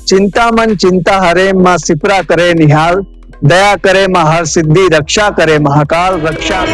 चिंतामन चिंता हरे माँ सिपरा करे निहाल, दया करे माँ हर सिद्धि, रक्षा करे महाकाल, रक्षा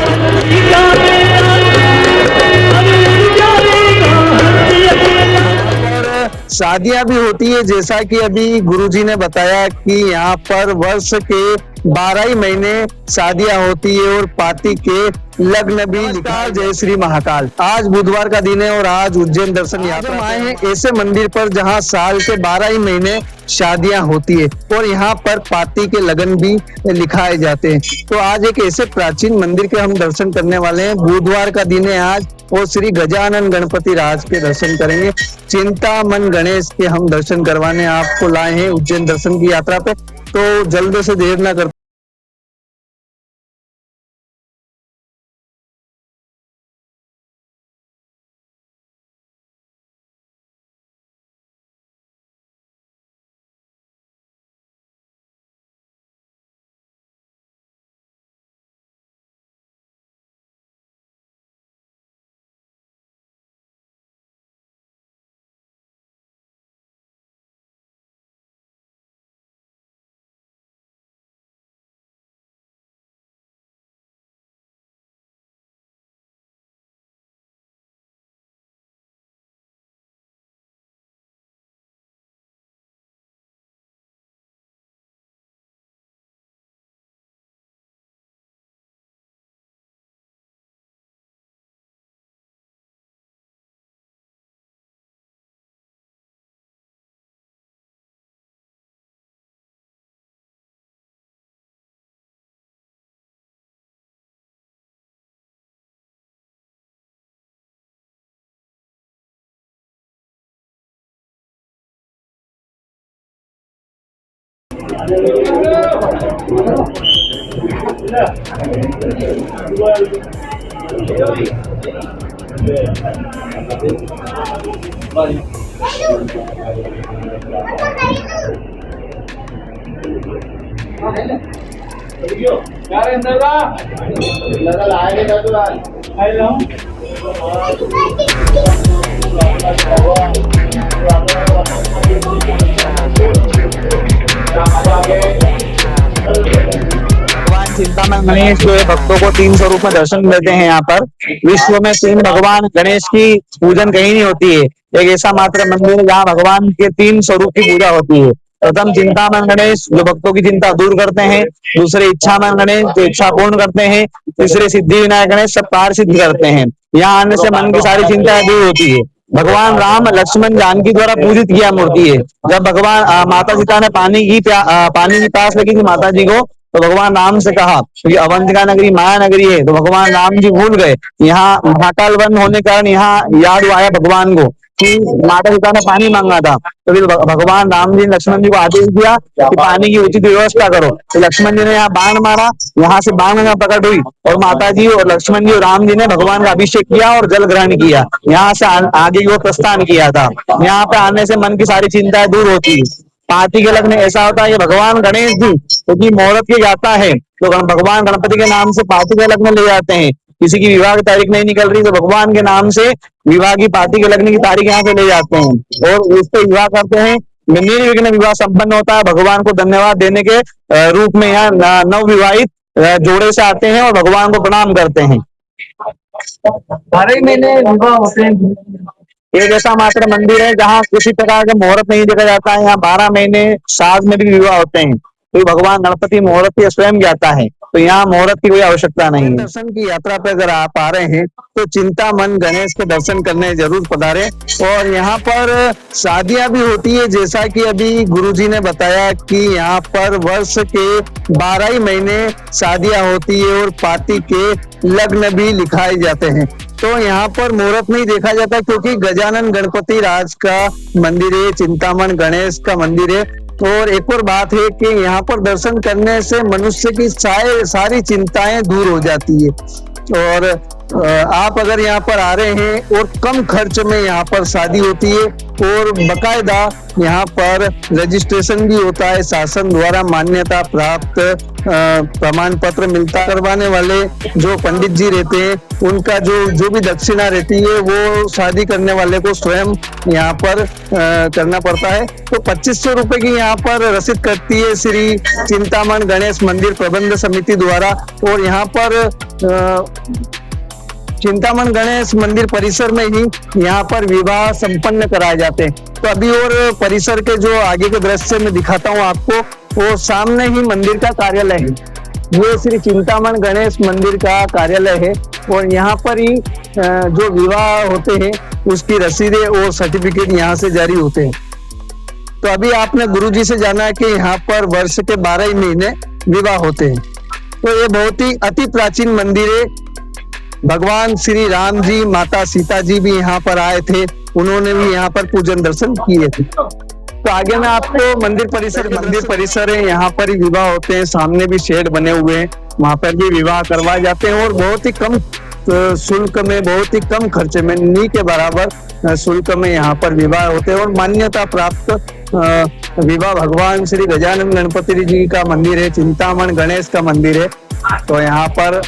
शादियां भी होती है, जैसा कि अभी गुरुजी ने बताया कि यहाँ पर वर्ष के 12 ही महीने शादियां होती है और पाती के लग्न भी लिखा। जय श्री महाकाल। आज बुधवार का दिन है और आज उज्जैन दर्शन यात्रा आए हैं ऐसे मंदिर पर जहां साल के 12 ही महीने शादियां होती है और यहाँ पर पाती के लगन भी लिखाए जाते हैं। तो आज एक ऐसे प्राचीन मंदिर के हम दर्शन करने वाले हैं। बुधवार का दिन है आज और श्री गजानन गणपति राज के दर्शन करेंगे। चिंतामन गणेश के हम दर्शन करवाने आपको लाए हैं उज्जैन दर्शन की यात्रा पे। तो जल्द से देर ना करते भगवान चिंतामन गणेश जो है भक्तों को 3 स्वरूप में दर्शन मिलते हैं। यहाँ पर विश्व में 3 भगवान गणेश की पूजन कहीं नहीं होती है। एक ऐसा मात्र मंदिर है जहाँ भगवान के 3 स्वरूप की पूजा होती है। प्रथम चिंतामन गणेश जो भक्तों की चिंता दूर करते हैं, दूसरे इच्छामन गणेश जो इच्छा पूर्ण करते हैं, तीसरे सिद्धि विनायक गणेश सब कार्य सिद्ध करते हैं। यहाँ आने से मन की सारी चिंताएं दूर होती है। भगवान राम लक्ष्मण जानकी द्वारा पूजित किया मूर्ति है। जब भगवान माता सीता ने पानी की प्यास लगी थी माता जी को, तो भगवान राम से कहा क्योंकि अवंतिका नगरी माया नगरी है, तो भगवान राम जी भूल गए। यहाँ महाकाल वन होने के कारण यहाँ याद आया भगवान को कि माता पिता ने पानी मांगा था, तो फिर भगवान राम जी ने लक्ष्मण जी को आदेश दिया कि पानी की उचित व्यवस्था करो। तो लक्ष्मण जी ने यहाँ बाण मारा, यहाँ से बाण गंगा प्रकट हुई और माता जी और लक्ष्मण जी और राम जी ने भगवान का अभिषेक किया और जल ग्रहण किया। यहाँ से आगे की ओर प्रस्थान किया था। यहाँ पे आने से मन की सारी चिंताएं दूर होती है। पार्टी के लगन ऐसा होता है कि भगवान गणेश जी क्योंकि मुहूर्त की जाता है, तो भगवान गणपति के नाम से पार्टी के लगन ले जाते हैं। किसी की विवाह की तारीख नहीं निकल रही तो भगवान के नाम से विवाह की पार्टी के लगने की तारीख यहाँ से ले जाते हैं और उस पर विवाह करते हैं। निर्विघ्न विवाह संपन्न होता है। भगवान को धन्यवाद देने के रूप में यहाँ नव विवाहित जोड़े से आते हैं और भगवान को प्रणाम करते हैं। 12 महीने विवाह होते हैं। एक ऐसा मात्र मंदिर है जहाँ किसी प्रकार का मुहूर्त नहीं देखा जाता है। यहाँ 12 महीने साल में भी विवाह होते हैं। तो भगवान गणपति मुहूर्त की स्वयं जाता है, तो यहाँ मुहूर्त की कोई आवश्यकता नहीं है। दर्शन की यात्रा पे अगर आप आ रहे हैं तो चिंतामन गणेश के दर्शन करने जरूर पधारें। और यहाँ पर शादियां भी होती है, जैसा कि अभी गुरुजी ने बताया कि यहाँ पर वर्ष के 12 ही महीने शादियां होती है और पाती के लग्न भी लिखाए जाते हैं। तो यहाँ पर मुहूर्त नहीं देखा जाता क्योंकि गजानन गणपति राज का मंदिर है, चिंतामन गणेश का मंदिर है। और एक और बात है कि यहाँ पर दर्शन करने से मनुष्य की सारी चिंताएं दूर हो जाती है। और आप अगर यहाँ पर आ रहे हैं और कम खर्च में यहाँ पर शादी होती है और बकायदा यहाँ पर रजिस्ट्रेशन भी होता है, शासन द्वारा मान्यता प्राप्त प्रमाण पत्र मिलता है। करवाने वाले जो पंडित जी रहते हैं उनका जो भी दक्षिणा रहती है वो शादी करने वाले को स्वयं यहाँ पर करना पड़ता है। तो 2500 रुपए की यहाँ पर रसीद कटती है श्री चिंतामण गणेश मंदिर प्रबंध समिति द्वारा। और यहाँ पर चिंतामण गणेश मंदिर परिसर में ही यहाँ पर विवाह संपन्न कराए जाते हैं। तो अभी और परिसर के जो आगे के दृश्य में दिखाता हूँ आपको, वो सामने ही मंदिर का कार्यालय है। ये श्री चिंतामण गणेश मंदिर का कार्यालय है और यहाँ पर ही जो विवाह होते हैं उसकी रसीदें और सर्टिफिकेट यहाँ से जारी होते हैं। तो अभी आपने गुरुजी से जाना है कि यहाँ पर वर्ष के 12 ही महीने विवाह होते हैं। तो ये बहुत ही अति प्राचीन मंदिर है। भगवान श्री राम जी, माता सीता जी भी यहाँ पर आए थे, उन्होंने भी यहाँ पर पूजन दर्शन किए थे। तो आगे मैं आपको मंदिर परिसर है, यहाँ पर ही विवाह होते हैं। सामने भी शेड बने हुए हैं, वहां पर भी विवाह करवाए जाते हैं और बहुत ही कम शुल्क में, बहुत ही कम खर्चे में, नी के बराबर शुल्क में यहाँ पर विवाह होते हैं। और मान्यता प्राप्त विवाह भगवान श्री गजानन गणपति जी का मंदिर है, चिंतामण गणेश का मंदिर है। तो यहाँ पर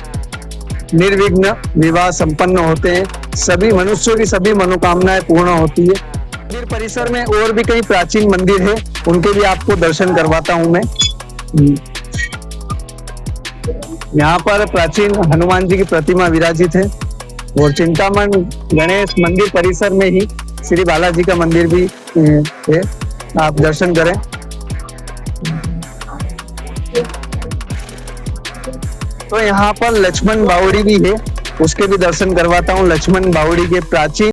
निर्विघ्न विवाह संपन्न होते हैं, सभी मनुष्यों की सभी मनोकामनाएं पूर्ण होती है। मंदिर परिसर में और भी कई प्राचीन मंदिर है, उनके भी आपको दर्शन करवाता हूं मैं। यहाँ पर प्राचीन हनुमान जी की प्रतिमा विराजित है और चिंतामण गणेश मंदिर परिसर में ही श्री बालाजी का मंदिर भी है, आप दर्शन करें। तो यहाँ पर लक्ष्मण बावड़ी भी है, उसके भी दर्शन करवाता हूँ। लक्ष्मण बावड़ी के प्राचीन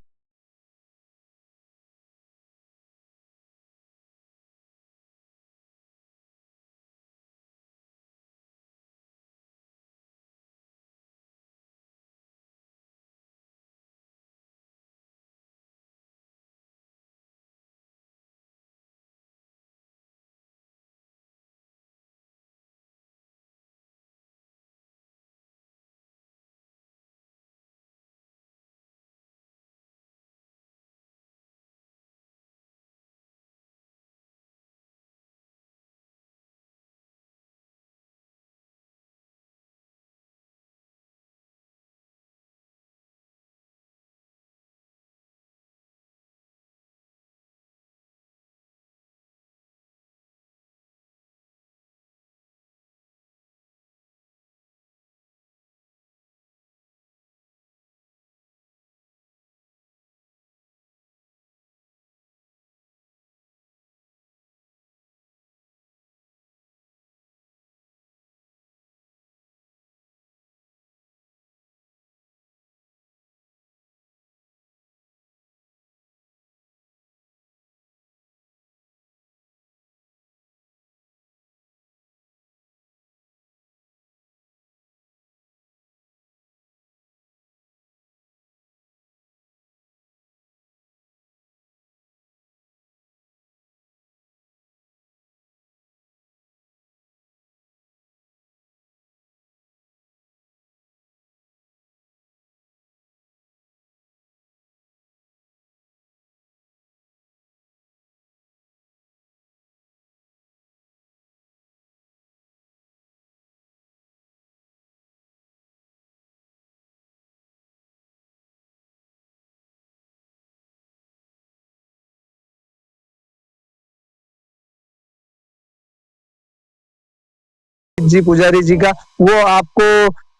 जी पुजारी जी का वो आपको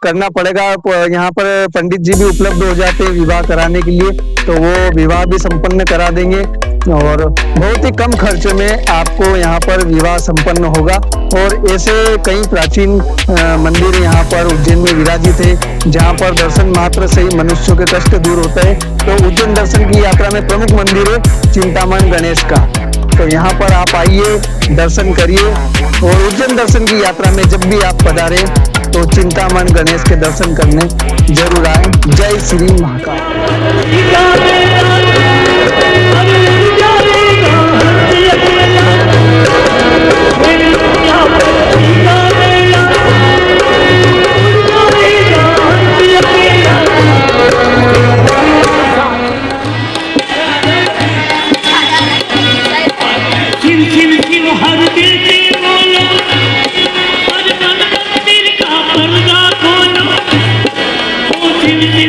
करना पड़ेगा। यहाँ पर पंडित जी भी उपलब्ध हो जाते हैं विवाह कराने के लिए, तो वो विवाह भी संपन्न करा देंगे और बहुत ही कम खर्च में आपको यहाँ पर विवाह संपन्न होगा। और ऐसे कई प्राचीन मंदिर यहाँ पर उज्जैन में विराजित है, जहाँ पर दर्शन मात्र से ही मनुष्यों के कष्ट दूर होता है। तो उज्जैन दर्शन की यात्रा में प्रमुख मंदिर है चिंतामण गणेश का। तो यहाँ पर आप आइए, दर्शन करिए और उज्जैन दर्शन की यात्रा में जब भी आप पधारे तो चिंतामण गणेश के दर्शन करने जरूर आए। जय श्री महाकाल। शिव हर दिल से बोलो, हर मन मंदिर का पर्दा खोलो, ओ शिव शिव